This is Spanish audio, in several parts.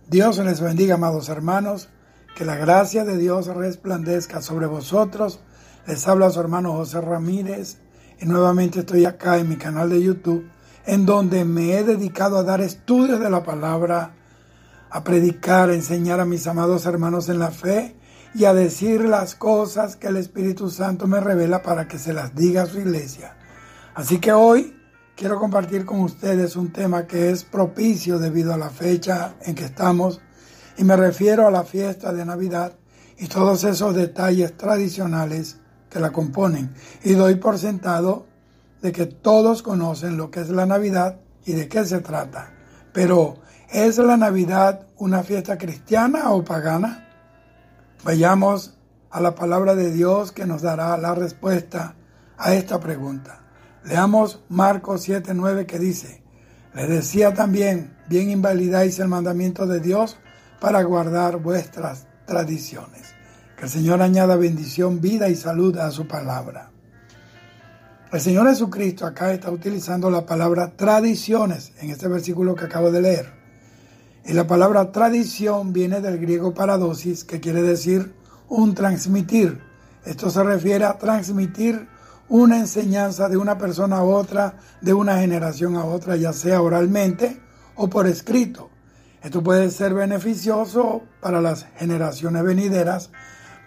Dios les bendiga, amados hermanos, que la gracia de Dios resplandezca sobre vosotros. Les habla su hermano José Ramírez y nuevamente estoy acá en mi canal de YouTube, en donde me he dedicado a dar estudios de la palabra, a predicar, a enseñar a mis amados hermanos en la fe y a decir las cosas que el Espíritu Santo me revela para que se las diga a su iglesia. Así que hoy quiero compartir con ustedes un tema que es propicio debido a la fecha en que estamos, y me refiero a la fiesta de Navidad y todos esos detalles tradicionales que la componen. Y doy por sentado de que todos conocen lo que es la Navidad y de qué se trata. Pero, ¿es la Navidad una fiesta cristiana o pagana? Vayamos a la palabra de Dios que nos dará la respuesta a esta pregunta. Leamos Marcos 7:9 que dice: les decía también, bien invalidáis el mandamiento de Dios para guardar vuestras tradiciones. Que el Señor añada bendición, vida y salud a su palabra. El Señor Jesucristo acá está utilizando la palabra tradiciones en este versículo que acabo de leer. Y la palabra tradición viene del griego paradosis, que quiere decir un transmitir. Esto se refiere a transmitir una enseñanza de una persona a otra, de una generación a otra, ya sea oralmente o por escrito. Esto puede ser beneficioso para las generaciones venideras,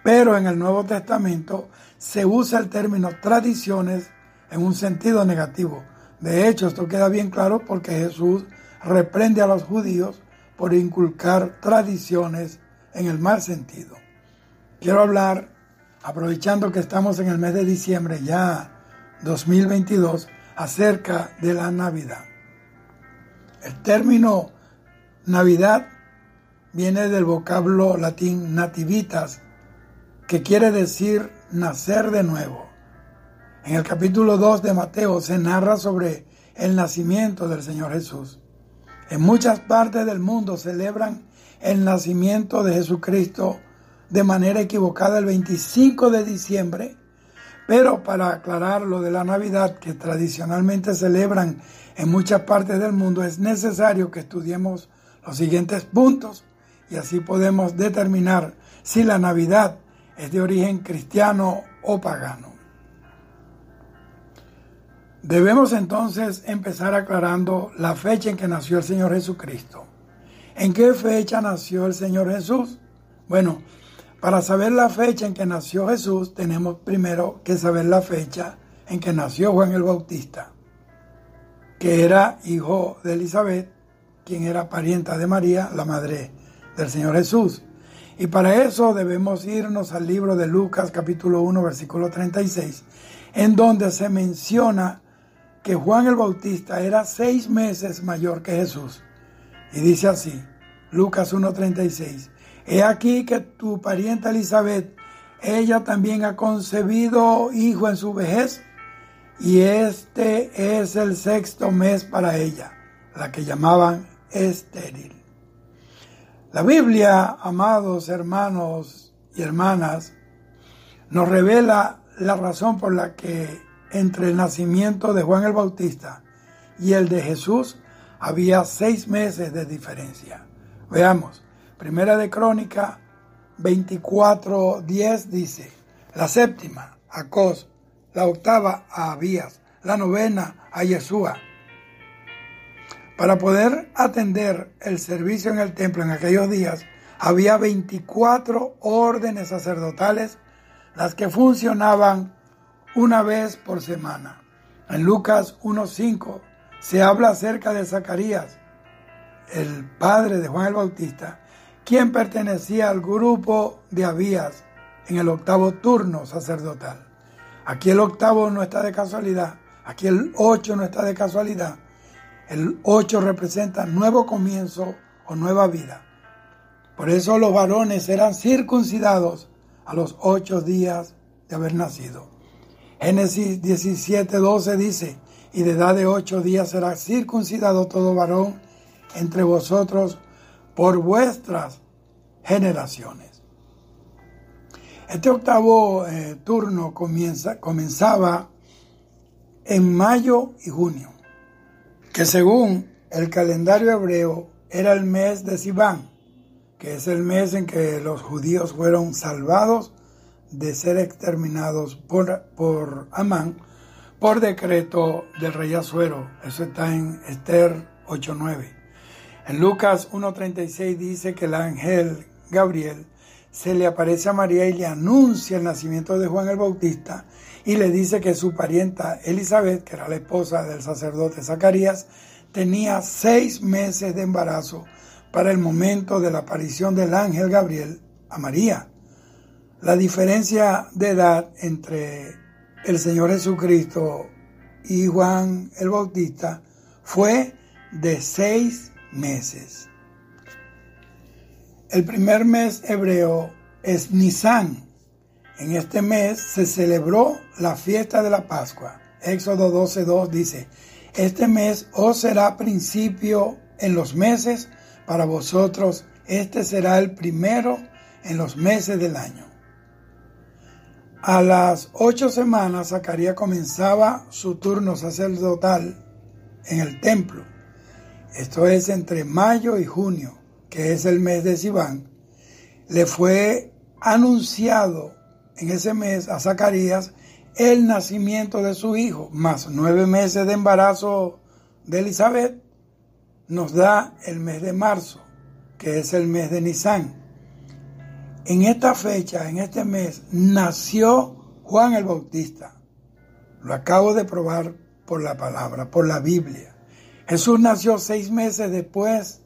pero en el Nuevo Testamento se usa el término tradiciones en un sentido negativo. De hecho, esto queda bien claro porque Jesús reprende a los judíos por inculcar tradiciones en el mal sentido. Quiero hablar, aprovechando que estamos en el mes de diciembre, ya 2022, acerca de la Navidad. El término Navidad viene del vocablo latín nativitas, que quiere decir nacer de nuevo. En el capítulo 2 de Mateo se narra sobre el nacimiento del Señor Jesús. En muchas partes del mundo celebran el nacimiento de Jesucristo de manera equivocada el 25 de diciembre, pero para aclarar lo de la Navidad que tradicionalmente celebran en muchas partes del mundo, es necesario que estudiemos los siguientes puntos y así podemos determinar si la Navidad es de origen cristiano o pagano. Debemos entonces empezar aclarando la fecha en que nació el Señor Jesucristo. ¿En qué fecha nació el Señor Jesús? Bueno, para saber la fecha en que nació Jesús, tenemos primero que saber la fecha en que nació Juan el Bautista, que era hijo de Elizabeth, quien era parienta de María, la madre del Señor Jesús. Y para eso debemos irnos al libro de Lucas, capítulo 1, versículo 36, en donde se menciona que Juan el Bautista era 6 meses mayor que Jesús. Y dice así, Lucas 1:36, he aquí que tu parienta Elizabeth, ella también ha concebido hijo en su vejez, y este es el 6º mes para ella, la que llamaban estéril. La Biblia, amados hermanos y hermanas, nos revela la razón por la que entre el nacimiento de Juan el Bautista y el de Jesús había 6 meses de diferencia. Veamos, Primera de Crónica 24:10 dice: la 7ª a Cos, la 8ª a Abías, la 9ª a Yeshua. Para poder atender el servicio en el templo en aquellos días, había 24 órdenes sacerdotales, las que funcionaban una vez por semana. En Lucas 1:5 se habla acerca de Zacarías, el padre de Juan el Bautista, quien pertenecía al grupo de Abías en el 8º turno sacerdotal. Aquí el 8º no está de casualidad, aquí el 8 no está de casualidad. El 8 representa nuevo comienzo o nueva vida. Por eso los varones eran circuncidados a los 8 días de haber nacido. Génesis 17:12 dice: y de edad de 8 días será circuncidado todo varón entre vosotros por vuestras generaciones. Este 8º turno comenzaba en mayo y junio, que según el calendario hebreo era el mes de Sivan, que es el mes en que los judíos fueron salvados de ser exterminados por Amán, por decreto del rey Asuero. Eso está en Esther 8:9. En Lucas 1:36 dice que el ángel Gabriel se le aparece a María y le anuncia el nacimiento de Juan el Bautista y le dice que su parienta Elizabeth, que era la esposa del sacerdote Zacarías, tenía 6 meses de embarazo para el momento de la aparición del ángel Gabriel a María. La diferencia de edad entre el Señor Jesucristo y Juan el Bautista fue de 6 meses. El primer mes hebreo es Nisan. En este mes se celebró la fiesta de la Pascua. Éxodo 12:2 dice: este mes os será principio en los meses, para vosotros este será el primero en los meses del año. A las 8 semanas, Zacarías comenzaba su turno sacerdotal en el templo. Esto es entre mayo y junio, que es el mes de Sivan. Le fue anunciado en ese mes a Zacarías el nacimiento de su hijo, más 9 meses de embarazo de Elizabeth, nos da el mes de marzo, que es el mes de Nisan. En esta fecha, en este mes, nació Juan el Bautista. Lo acabo de probar por la palabra, por la Biblia. Jesús nació 6 meses después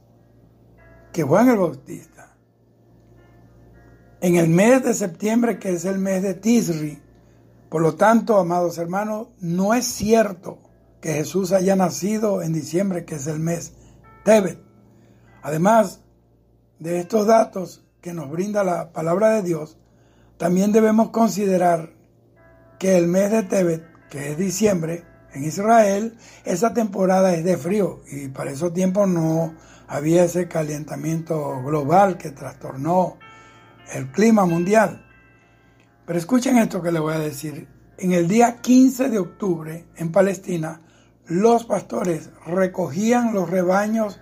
que Juan el Bautista. En el mes de septiembre, que es el mes de Tisri. Por lo tanto, amados hermanos, no es cierto que Jesús haya nacido en diciembre, que es el mes Tebet. Además de estos datos que nos brinda la palabra de Dios, también debemos considerar que el mes de Tebet, que es diciembre, en Israel, esa temporada es de frío y para esos tiempos no había ese calentamiento global que trastornó el clima mundial. Pero escuchen esto que les voy a decir. En el día 15 de octubre, en Palestina, los pastores recogían los rebaños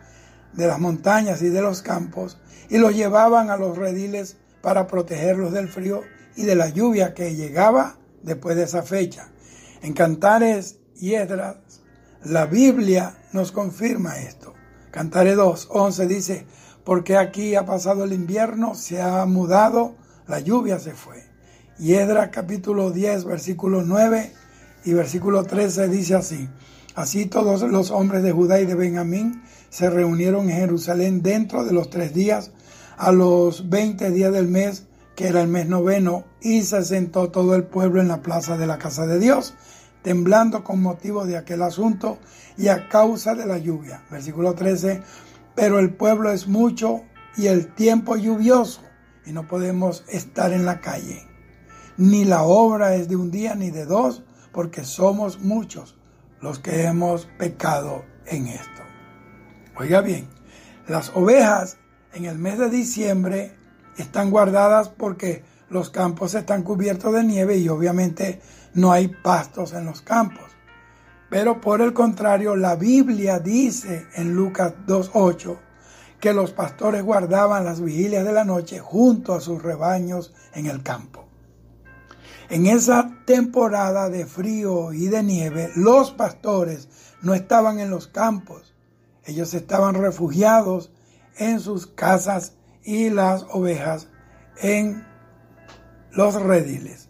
de las montañas y de los campos y los llevaban a los rediles para protegerlos del frío y de la lluvia que llegaba después de esa fecha. En Cantares y Esdras, la Biblia nos confirma esto. Cantares 2:11 dice: porque aquí ha pasado el invierno, se ha mudado, la lluvia se fue. Y Esdras capítulo 10, versículo 9 y versículo 13 dice así: así todos los hombres de Judá y de Benjamín se reunieron en Jerusalén dentro de los 3 días, a los 20 días del mes, que era el mes noveno, y se sentó todo el pueblo en la plaza de la casa de Dios, temblando con motivo de aquel asunto y a causa de la lluvia. Versículo 13, pero el pueblo es mucho y el tiempo lluvioso, y no podemos estar en la calle. Ni la obra es de un día ni de 2, porque somos muchos los que hemos pecado en esto. Oiga bien, las ovejas en el mes de diciembre están guardadas porque los campos están cubiertos de nieve y obviamente no hay pastos en los campos. Pero por el contrario, la Biblia dice en Lucas 2:8 que los pastores guardaban las vigilias de la noche junto a sus rebaños en el campo. En esa temporada de frío y de nieve, los pastores no estaban en los campos. Ellos estaban refugiados en sus casas y las ovejas en los rediles.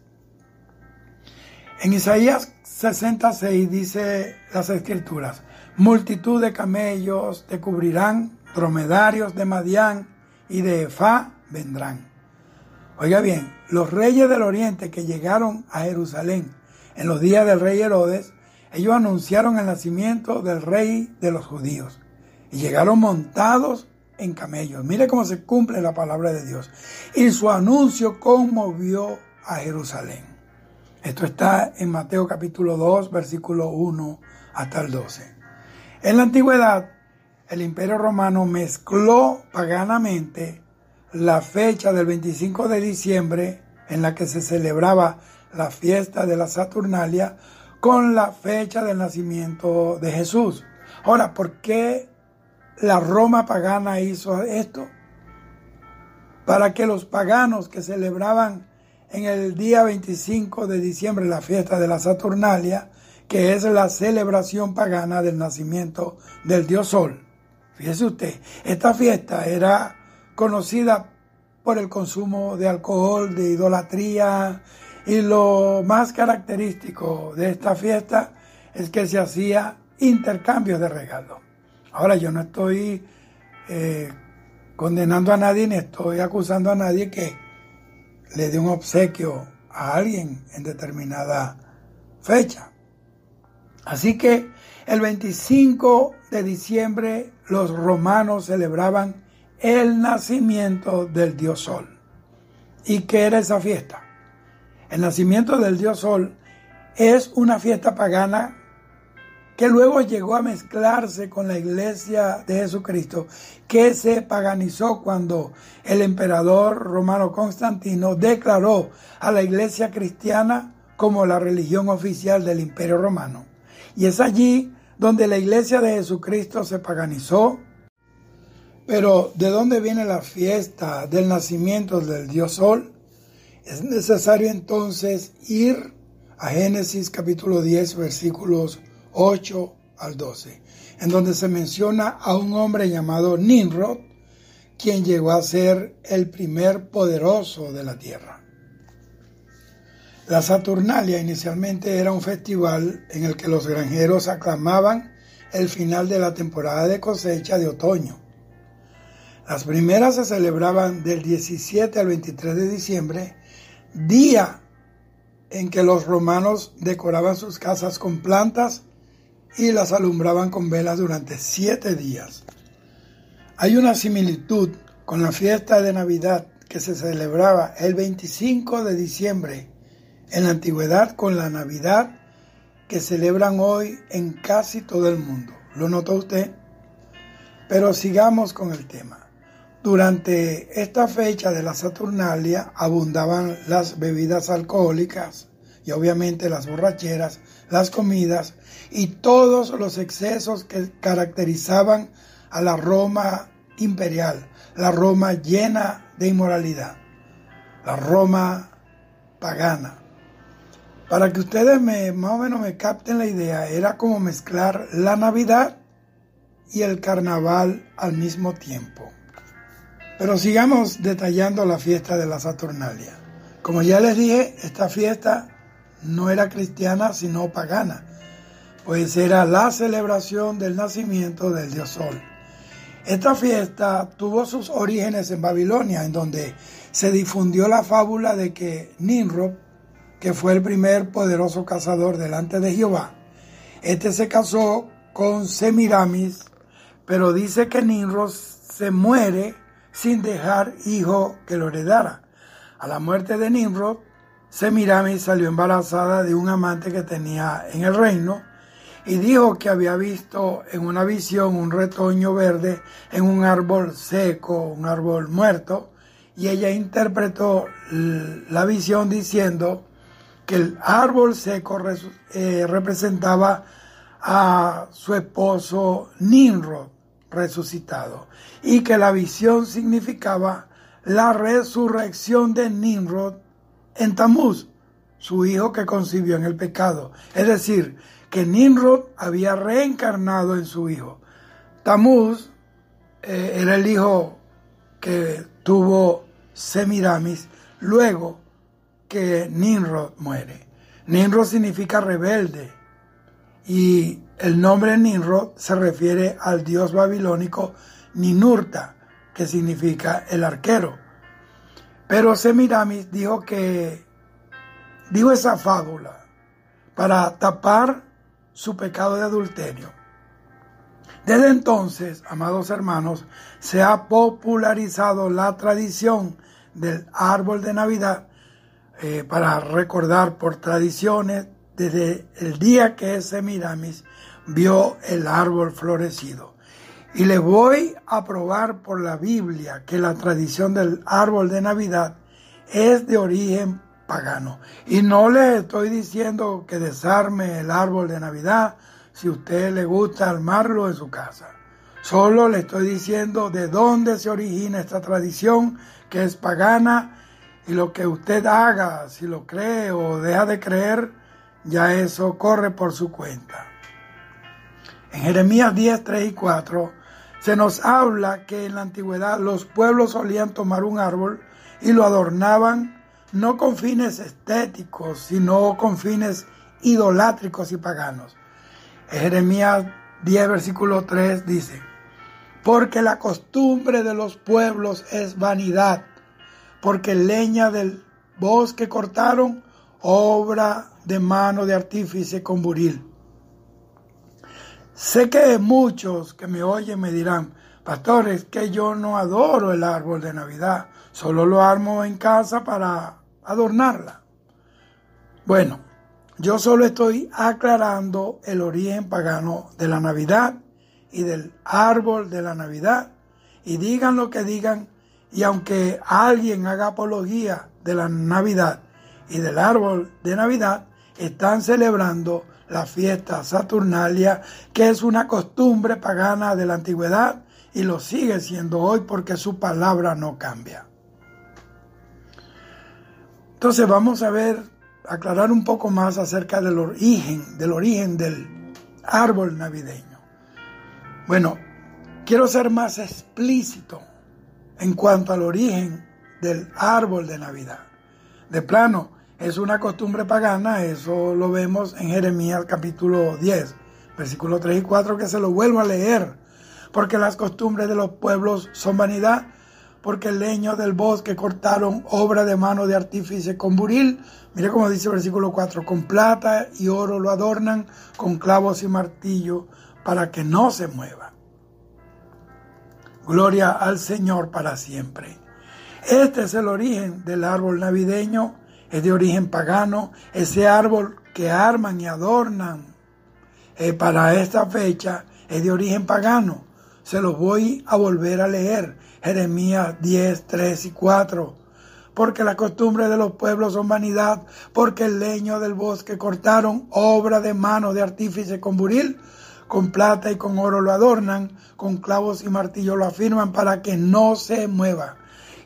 En Isaías 66 dice las Escrituras: multitud de camellos te cubrirán, dromedarios de Madián y de Efá vendrán. Oiga bien, los reyes del oriente que llegaron a Jerusalén en los días del rey Herodes, ellos anunciaron el nacimiento del rey de los judíos y llegaron montados en camellos. Mire cómo se cumple la palabra de Dios. Y su anuncio conmovió a Jerusalén. Esto está en Mateo capítulo 2, versículo 1 hasta el 12. En la antigüedad, el Imperio Romano mezcló paganamente la fecha del 25 de diciembre, en la que se celebraba la fiesta de la Saturnalia, con la fecha del nacimiento de Jesús. Ahora, ¿por qué la Roma pagana hizo esto? para que los paganos que celebraban en el día 25 de diciembre la fiesta de la Saturnalia, que es la celebración pagana del nacimiento del dios Sol. Fíjese usted, esta fiesta era conocida por el consumo de alcohol, de idolatría, y lo más característico de esta fiesta es que se hacía intercambio de regalos. Ahora, yo no estoy condenando a nadie, ni estoy acusando a nadie que le dé un obsequio a alguien en determinada fecha. Así que el 25 de diciembre los romanos celebraban el nacimiento del dios Sol. ¿Y qué era esa fiesta? El nacimiento del dios Sol es una fiesta pagana que luego llegó a mezclarse con la iglesia de Jesucristo, que se paganizó cuando el emperador romano Constantino declaró a la iglesia cristiana como la religión oficial del Imperio Romano. Y es allí donde la iglesia de Jesucristo se paganizó. Pero, ¿de dónde viene la fiesta del nacimiento del dios Sol? Es necesario entonces ir a Génesis capítulo 10, versículos 8 al 12, en donde se menciona a un hombre llamado Nimrod, quien llegó a ser el primer poderoso de la tierra. La Saturnalia inicialmente era un festival en el que los granjeros aclamaban el final de la temporada de cosecha de otoño. Las primeras se celebraban del 17 al 23 de diciembre, día en que los romanos decoraban sus casas con plantas y las alumbraban con velas durante 7 días. Hay una similitud con la fiesta de Navidad que se celebraba el 25 de diciembre en la antigüedad con la Navidad que celebran hoy en casi todo el mundo. ¿Lo notó usted? Pero sigamos con el tema. Durante esta fecha de la Saturnalia abundaban las bebidas alcohólicas y obviamente las borracheras, las comidas y todos los excesos que caracterizaban a la Roma imperial, la Roma llena de inmoralidad, la Roma pagana. Para que ustedes más o menos me capten la idea, era como mezclar la Navidad y el carnaval al mismo tiempo. Pero sigamos detallando la fiesta de la Saturnalia. Como ya les dije, esta fiesta no era cristiana sino pagana, pues era la celebración del nacimiento del dios Sol. Esta fiesta tuvo sus orígenes en Babilonia, en donde se difundió la fábula de que Nimrod, que fue el primer poderoso cazador delante de Jehová, este se casó con Semiramis, pero dice que Nimrod se muere sin dejar hijo que lo heredara. A la muerte de Nimrod, Semiramis salió embarazada de un amante que tenía en el reino y dijo que había visto en una visión un retoño verde en un árbol seco, un árbol muerto, y ella interpretó la visión diciendo que el árbol seco representaba a su esposo Nimrod resucitado y que la visión significaba la resurrección de Nimrod en Tamuz, su hijo que concibió en el pecado. Es decir, que Nimrod había reencarnado en su hijo. Tamuz era el hijo que tuvo Semiramis luego que Nimrod muere. Nimrod significa rebelde y el nombre Nimrod se refiere al dios babilónico Ninurta, que significa el arquero. Pero Semiramis dijo esa fábula para tapar su pecado de adulterio. Desde entonces, amados hermanos, se ha popularizado la tradición del árbol de Navidad para recordar por tradiciones desde el día que Semiramis vio el árbol florecido. Y les voy a probar por la Biblia que la tradición del árbol de Navidad es de origen pagano. Y no les estoy diciendo que desarme el árbol de Navidad si a usted le gusta armarlo en su casa. Solo le estoy diciendo de dónde se origina esta tradición que es pagana, y lo que usted haga, si lo cree o deja de creer, ya eso corre por su cuenta. En Jeremías 10, 3 y 4 se nos habla que en la antigüedad los pueblos solían tomar un árbol y lo adornaban no con fines estéticos, sino con fines idolátricos y paganos. En Jeremías 10, versículo 3 dice: porque la costumbre de los pueblos es vanidad, porque leña del bosque cortaron, obra de mano de artífice con buril. Sé que muchos que me oyen me dirán: pastor, es que yo no adoro el árbol de Navidad, solo lo armo en casa para adornarla. Bueno, yo solo estoy aclarando el origen pagano de la Navidad y del árbol de la Navidad, y digan lo que digan, y aunque alguien haga apología de la Navidad y del árbol de Navidad, están celebrando la fiesta Saturnalia, que es una costumbre pagana de la antigüedad y lo sigue siendo hoy porque su palabra no cambia. Entonces vamos a aclarar un poco más acerca del origen del árbol navideño. Bueno, quiero ser más explícito en cuanto al origen del árbol de Navidad. De plano, es una costumbre pagana, eso lo vemos en Jeremías capítulo 10, versículos 3 y 4, que se lo vuelvo a leer. Porque las costumbres de los pueblos son vanidad, porque el leño del bosque cortaron, obra de mano de artífice con buril. Mire cómo dice el versículo 4, con plata y oro lo adornan, con clavos y martillo, para que no se mueva. Gloria al Señor para siempre. Este es el origen del árbol navideño, es de origen pagano. Ese árbol que arman y adornan para esta fecha es de origen pagano. Se los voy a volver a leer. Jeremías 10, 3 y 4. Porque las costumbres de los pueblos son vanidad, porque el leño del bosque cortaron, obra de mano de artífice con buril, con plata y con oro lo adornan, con clavos y martillo lo afirman para que no se mueva.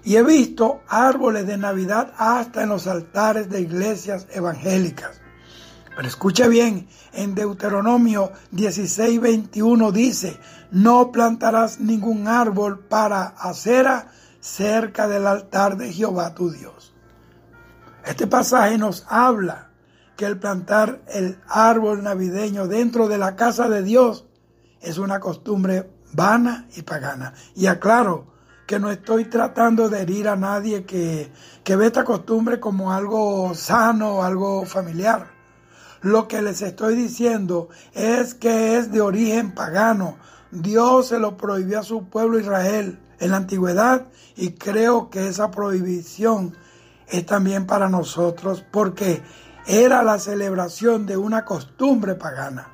Y he visto árboles de Navidad hasta en los altares de iglesias evangélicas. Pero escuche bien, en Deuteronomio 16, 21 dice: no plantarás ningún árbol para acera cerca del altar de Jehová tu Dios. Este pasaje nos habla que el plantar el árbol navideño dentro de la casa de Dios es una costumbre vana y pagana. Y aclaro que no estoy tratando de herir a nadie que ve esta costumbre como algo sano, algo familiar. Lo que les estoy diciendo es que es de origen pagano. Dios se lo prohibió a su pueblo Israel en la antigüedad, y creo que esa prohibición es también para nosotros porque era la celebración de una costumbre pagana.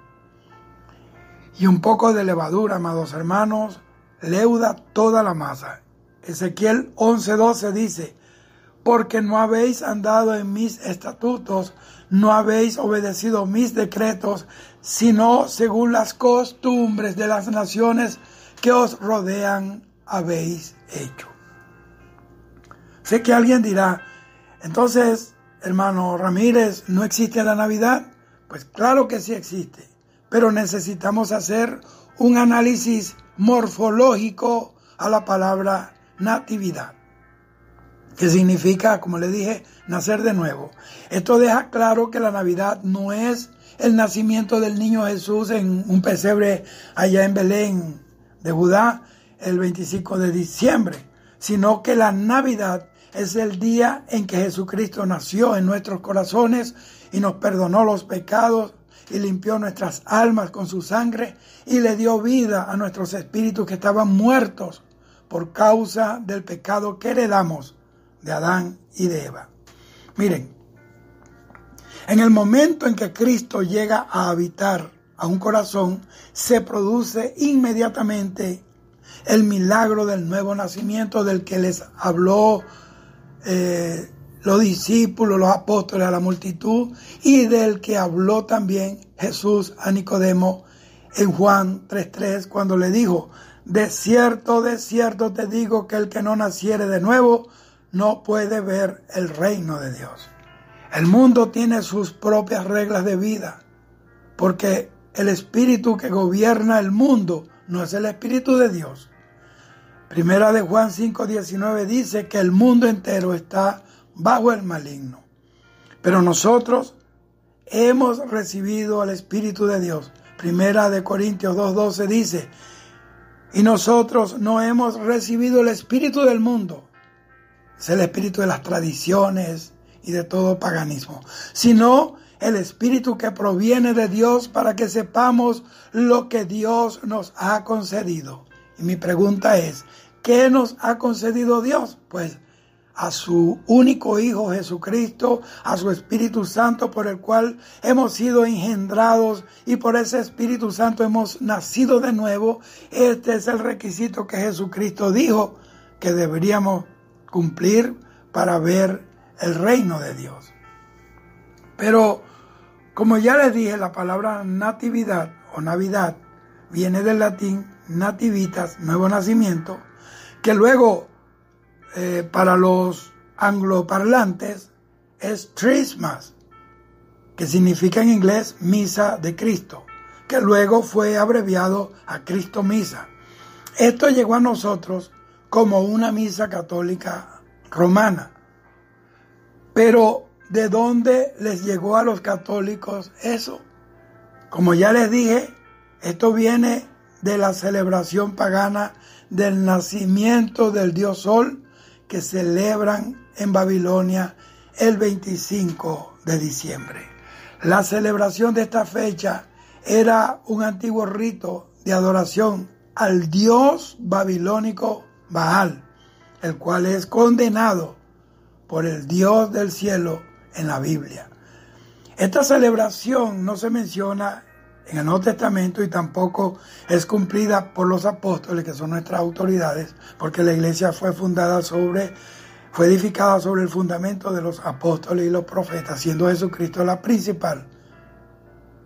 Y un poco de levadura, amados hermanos, leuda toda la masa. Ezequiel 11:12 dice: porque no habéis andado en mis estatutos, no habéis obedecido mis decretos, sino según las costumbres de las naciones que os rodean habéis hecho. Sé que alguien dirá: entonces, hermano Ramírez, ¿no existe la Navidad? Pues claro que sí existe, pero necesitamos hacer un análisis morfológico a la palabra natividad, que significa, como le dije, nacer de nuevo. Esto deja claro que la Navidad no es el nacimiento del niño Jesús en un pesebre allá en Belén de Judá el 25 de diciembre, sino que la Navidad es el día en que Jesucristo nació en nuestros corazones y nos perdonó los pecados y limpió nuestras almas con su sangre y le dio vida a nuestros espíritus que estaban muertos por causa del pecado que heredamos de Adán y de Eva. Miren, en el momento en que Cristo llega a habitar a un corazón, se produce inmediatamente el milagro del nuevo nacimiento del que les habló los discípulos, los apóstoles a la multitud, y del que habló también Jesús a Nicodemo en Juan 3:3, cuando le dijo: de cierto te digo que el que no naciere de nuevo no puede ver el reino de Dios. El mundo tiene sus propias reglas de vida, porque el espíritu que gobierna el mundo no es el espíritu de Dios. Primera de Juan 5:19 dice que el mundo entero está bajo el maligno. Pero nosotros hemos recibido el Espíritu de Dios. Primera de Corintios 2:12 dice, y nosotros no hemos recibido el espíritu del mundo. Es el espíritu de las tradiciones y de todo paganismo, sino el espíritu que proviene de Dios para que sepamos lo que Dios nos ha concedido. Y mi pregunta es, ¿qué nos ha concedido Dios? Pues a su único Hijo Jesucristo, a su Espíritu Santo por el cual hemos sido engendrados y por ese Espíritu Santo hemos nacido de nuevo. Este es el requisito que Jesucristo dijo que deberíamos cumplir para ver el reino de Dios. Pero como ya les dije, la palabra natividad o navidad viene del latín nativitas, nuevo nacimiento, que luego para los angloparlantes es Christmas, que significa en inglés misa de Cristo, que luego fue abreviado a Cristo Misa. Esto llegó a nosotros como una misa católica romana. Pero ¿de dónde les llegó a los católicos eso? Como ya les dije, esto viene de la celebración pagana del nacimiento del dios Sol, que celebran en Babilonia el 25 de diciembre. La celebración de esta fecha era un antiguo rito de adoración al dios babilónico Baal, el cual es condenado por el Dios del cielo en la Biblia. Esta celebración no se menciona en el Nuevo Testamento y tampoco es cumplida por los apóstoles, que son nuestras autoridades, porque la iglesia fue edificada sobre el fundamento de los apóstoles y los profetas, siendo Jesucristo la principal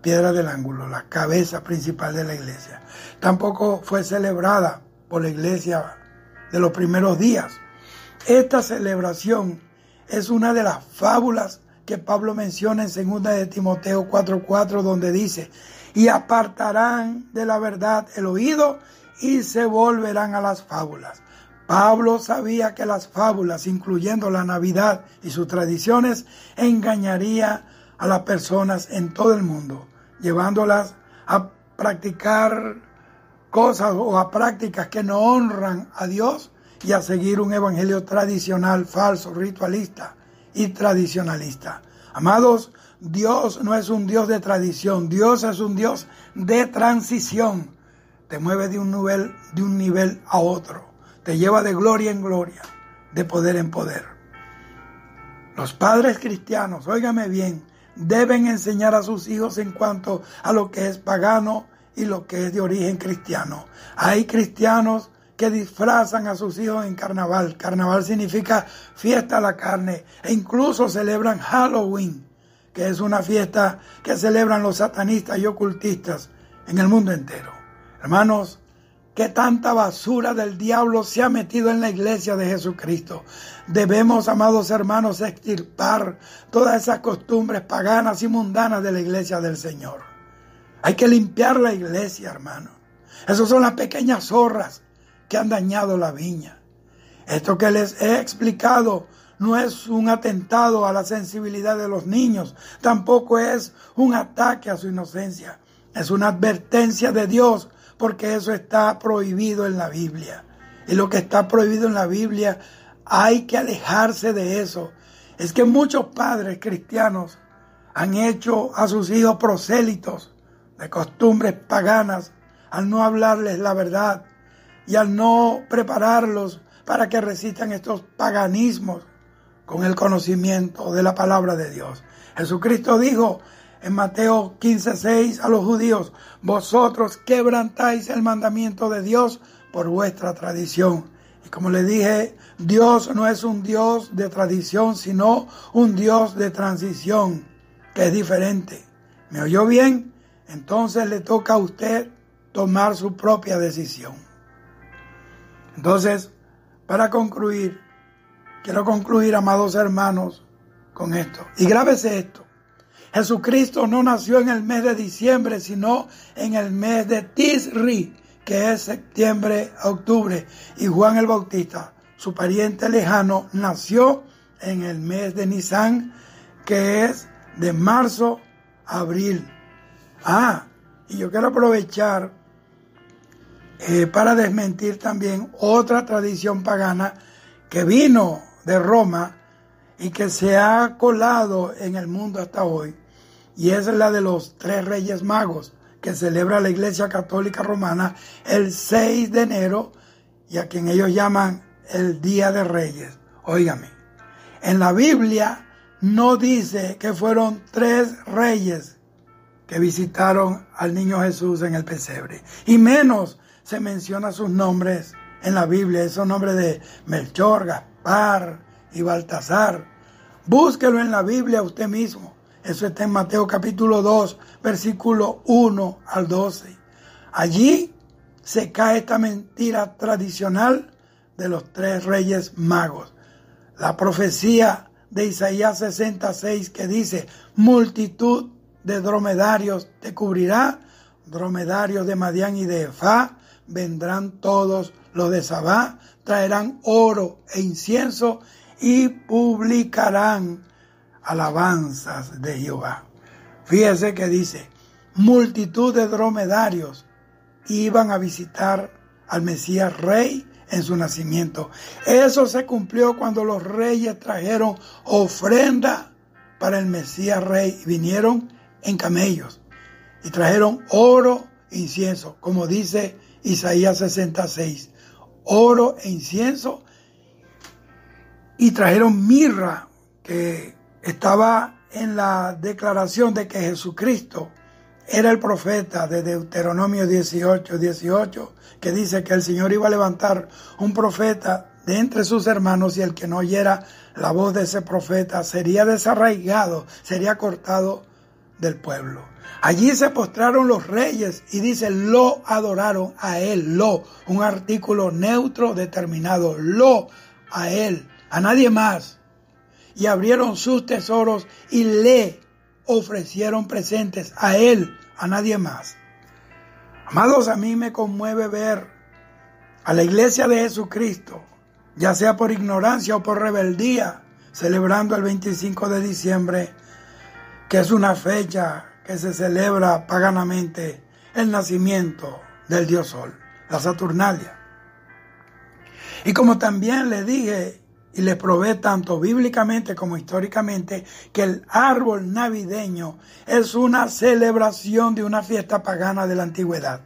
piedra del ángulo, la cabeza principal de la iglesia. Tampoco fue celebrada por la iglesia de los primeros días. Esta celebración es una de las fábulas que Pablo menciona en 2 de Timoteo 4:4, donde dice, y apartarán de la verdad el oído y se volverán a las fábulas. Pablo sabía que las fábulas, incluyendo la Navidad y sus tradiciones, engañaría a las personas en todo el mundo, llevándolas a practicar cosas o a prácticas que no honran a Dios y a seguir un evangelio tradicional, falso, ritualista y tradicionalista. Amados, Dios no es un Dios de tradición, Dios es un Dios de transición. Te mueve de un nivel a otro, te lleva de gloria en gloria, de poder en poder. Los padres cristianos, óigame bien, deben enseñar a sus hijos en cuanto a lo que es pagano y lo que es de origen cristiano. Hay cristianos que disfrazan a sus hijos en carnaval. Carnaval significa fiesta a la carne, e incluso celebran Halloween, que es una fiesta que celebran los satanistas y ocultistas en el mundo entero. Hermanos, qué tanta basura del diablo se ha metido en la iglesia de Jesucristo. Debemos, amados hermanos, extirpar todas esas costumbres paganas y mundanas de la iglesia del Señor. Hay que limpiar la iglesia, hermanos. Esas son las pequeñas zorras que han dañado la viña. Esto que les he explicado no es un atentado a la sensibilidad de los niños, tampoco es un ataque a su inocencia. Es una advertencia de Dios, porque eso está prohibido en la Biblia. Y lo que está prohibido en la Biblia, hay que alejarse de eso. Es que muchos padres cristianos han hecho a sus hijos prosélitos de costumbres paganas al no hablarles la verdad y al no prepararlos para que resistan estos paganismos con el conocimiento de la palabra de Dios. Jesucristo dijo en Mateo 15:6 a los judíos, vosotros quebrantáis el mandamiento de Dios por vuestra tradición. Y como le dije, Dios no es un Dios de tradición, sino un Dios de transición, que es diferente. ¿Me oyó bien? Entonces le toca a usted tomar su propia decisión. Entonces, para concluir, quiero concluir, amados hermanos, con esto. Y grábese esto. Jesucristo no nació en el mes de diciembre, sino en el mes de Tisri, que es septiembre a octubre. Y Juan el Bautista, su pariente lejano, nació en el mes de Nisan, que es de marzo a abril. Y yo quiero aprovechar para desmentir también otra tradición pagana que vino de Roma y que se ha colado en el mundo hasta hoy, y es la de los 3 Reyes Magos, que celebra la Iglesia Católica Romana el 6 de enero, y a quien ellos llaman el Día de Reyes. Óigame, en la Biblia no dice que fueron 3 reyes que visitaron al niño Jesús en el pesebre, y menos se menciona sus nombres en la Biblia, esos nombres de Melchor, Gaspar y Baltasar. Búsquelo en la Biblia usted mismo. Eso está en Mateo capítulo 2, versículo 1 al 12. Allí se cae esta mentira tradicional de los 3 reyes magos. La profecía de Isaías 66 que dice: multitud de dromedarios te cubrirá, dromedarios de Madián y de Efá, vendrán todos los de Sabá, traerán oro e incienso y publicarán alabanzas de Jehová. Fíjese que dice, multitud de dromedarios iban a visitar al Mesías Rey en su nacimiento. Eso se cumplió cuando los reyes trajeron ofrenda para el Mesías Rey y vinieron en camellos y trajeron oro e incienso, como dice Isaías 66, oro e incienso, y trajeron mirra, que estaba en la declaración de que Jesucristo era el profeta de Deuteronomio 18, que dice que el Señor iba a levantar un profeta de entre sus hermanos, y el que no oyera la voz de ese profeta sería desarraigado, sería cortado del pueblo. Allí se postraron los reyes y dice, lo adoraron a él, un artículo neutro determinado, a él, a nadie más. Y abrieron sus tesoros y le ofrecieron presentes a él, a nadie más. Amados, a mí me conmueve ver a la iglesia de Jesucristo, ya sea por ignorancia o por rebeldía, celebrando el 25 de diciembre, que es una fecha que se celebra paganamente el nacimiento del dios Sol, la Saturnalia. Y como también le dije y le probé tanto bíblicamente como históricamente, que el árbol navideño es una celebración de una fiesta pagana de la antigüedad.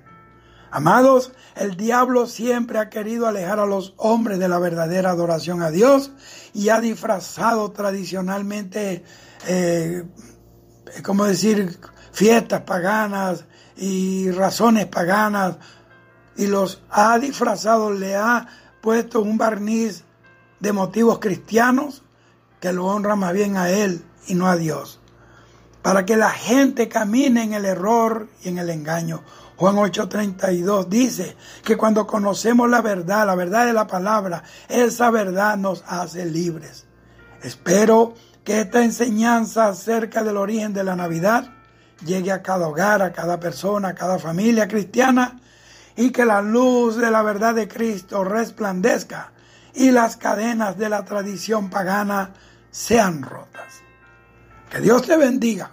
Amados, el diablo siempre ha querido alejar a los hombres de la verdadera adoración a Dios y ha disfrazado tradicionalmente fiestas paganas y razones paganas, y los ha disfrazado, le ha puesto un barniz de motivos cristianos que lo honran más bien a él y no a Dios, para que la gente camine en el error y en el engaño. Juan 8:32 dice que cuando conocemos la verdad de la palabra, esa verdad nos hace libres. Espero que esta enseñanza acerca del origen de la Navidad llegue a cada hogar, a cada persona, a cada familia cristiana, y que la luz de la verdad de Cristo resplandezca y las cadenas de la tradición pagana sean rotas. Que Dios te bendiga,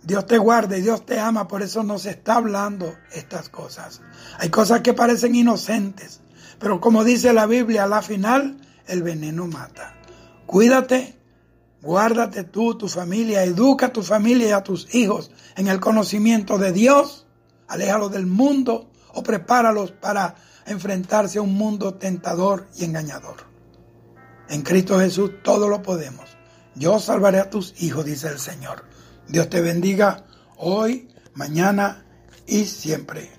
Dios te guarde, Dios te ama, por eso nos está hablando estas cosas. Hay cosas que parecen inocentes, pero como dice la Biblia, a la final el veneno mata. Cuídate. Guárdate tú, tu familia, educa a tu familia y a tus hijos en el conocimiento de Dios, aléjalos del mundo o prepáralos para enfrentarse a un mundo tentador y engañador. En Cristo Jesús todo lo podemos. Yo salvaré a tus hijos, dice el Señor. Dios te bendiga hoy, mañana y siempre.